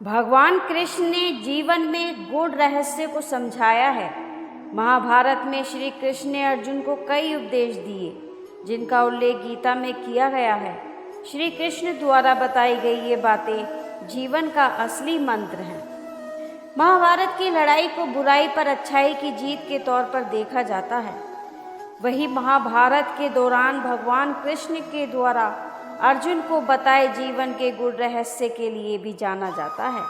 भगवान कृष्ण ने जीवन में गूढ़ रहस्य को समझाया है। महाभारत में श्री कृष्ण ने अर्जुन को कई उपदेश दिए, जिनका उल्लेख गीता में किया गया है। श्री कृष्ण द्वारा बताई गई ये बातें जीवन का असली मंत्र हैं। महाभारत की लड़ाई को बुराई पर अच्छाई की जीत के तौर पर देखा जाता है। वही महाभारत के दौरान भगवान कृष्ण के द्वारा अर्जुन को बताए जीवन के गूढ़ रहस्य के लिए भी जाना जाता है,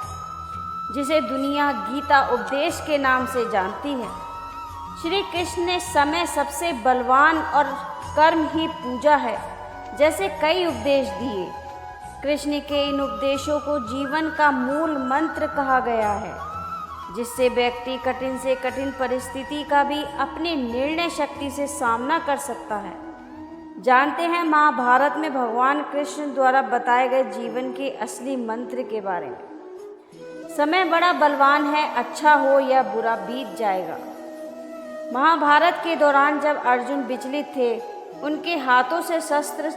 जिसे दुनिया गीता उपदेश के नाम से जानती है। श्री कृष्ण ने समय सबसे बलवान और कर्म ही पूजा है जैसे कई उपदेश दिए। कृष्ण के इन उपदेशों को जीवन का मूल मंत्र कहा गया है, जिससे व्यक्ति कठिन से कठिन परिस्थिति का भी अपनी निर्णय शक्ति से सामना कर सकता है। जानते हैं महाभारत में भगवान कृष्ण द्वारा बताए गए जीवन के असली मंत्र के बारे में। समय बड़ा बलवान है, अच्छा हो या बुरा बीत जाएगा। महाभारत के दौरान जब अर्जुन विचलित थे, उनके हाथों से शस्त्र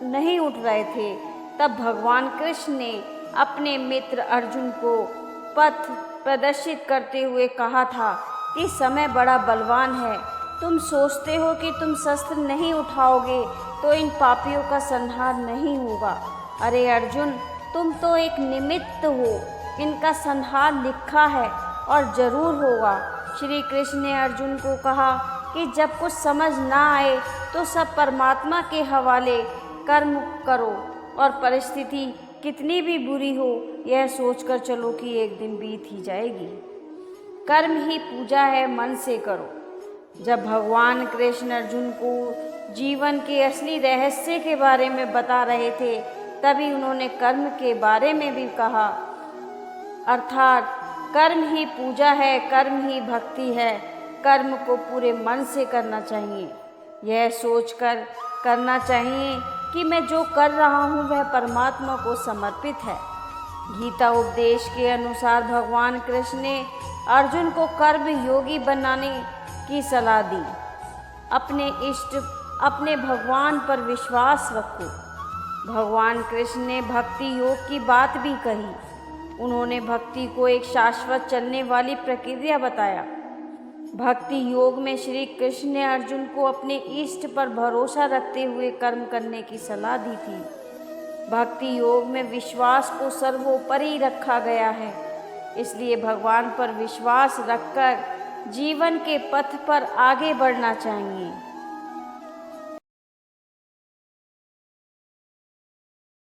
नहीं उठ रहे थे, तब भगवान कृष्ण ने अपने मित्र अर्जुन को पथ प्रदर्शित करते हुए कहा था कि समय बड़ा बलवान है। तुम सोचते हो कि तुम शस्त्र नहीं उठाओगे तो इन पापियों का संहार नहीं होगा। अरे अर्जुन, तुम तो एक निमित्त हो, इनका संहार लिखा है और जरूर होगा। श्री कृष्ण ने अर्जुन को कहा कि जब कुछ समझ ना आए तो सब परमात्मा के हवाले कर्म करो और परिस्थिति कितनी भी बुरी हो, यह सोचकर चलो कि एक दिन बीत ही जाएगी। कर्म ही पूजा है, मन से करो। जब भगवान कृष्ण अर्जुन को जीवन के असली रहस्य के बारे में बता रहे थे, तभी उन्होंने कर्म के बारे में भी कहा, अर्थात कर्म ही पूजा है, कर्म ही भक्ति है। कर्म को पूरे मन से करना चाहिए। यह सोचकर करना चाहिए कि मैं जो कर रहा हूँ वह परमात्मा को समर्पित है। गीता उपदेश के अनुसार भगवान कृष्ण ने अर्जुन को कर्म योगी बनाने की सलाह दी। अपने इष्ट अपने भगवान पर विश्वास रखो। भगवान कृष्ण ने भक्ति योग की बात भी कही। उन्होंने भक्ति को एक शाश्वत चलने वाली प्रक्रिया बताया। भक्ति योग में श्री कृष्ण ने अर्जुन को अपने इष्ट पर भरोसा रखते हुए कर्म करने की सलाह दी थी। भक्ति योग में विश्वास को सर्वोपरि रखा गया है, इसलिए भगवान पर विश्वास रखकर जीवन के पथ पर आगे बढ़ना चाहिए।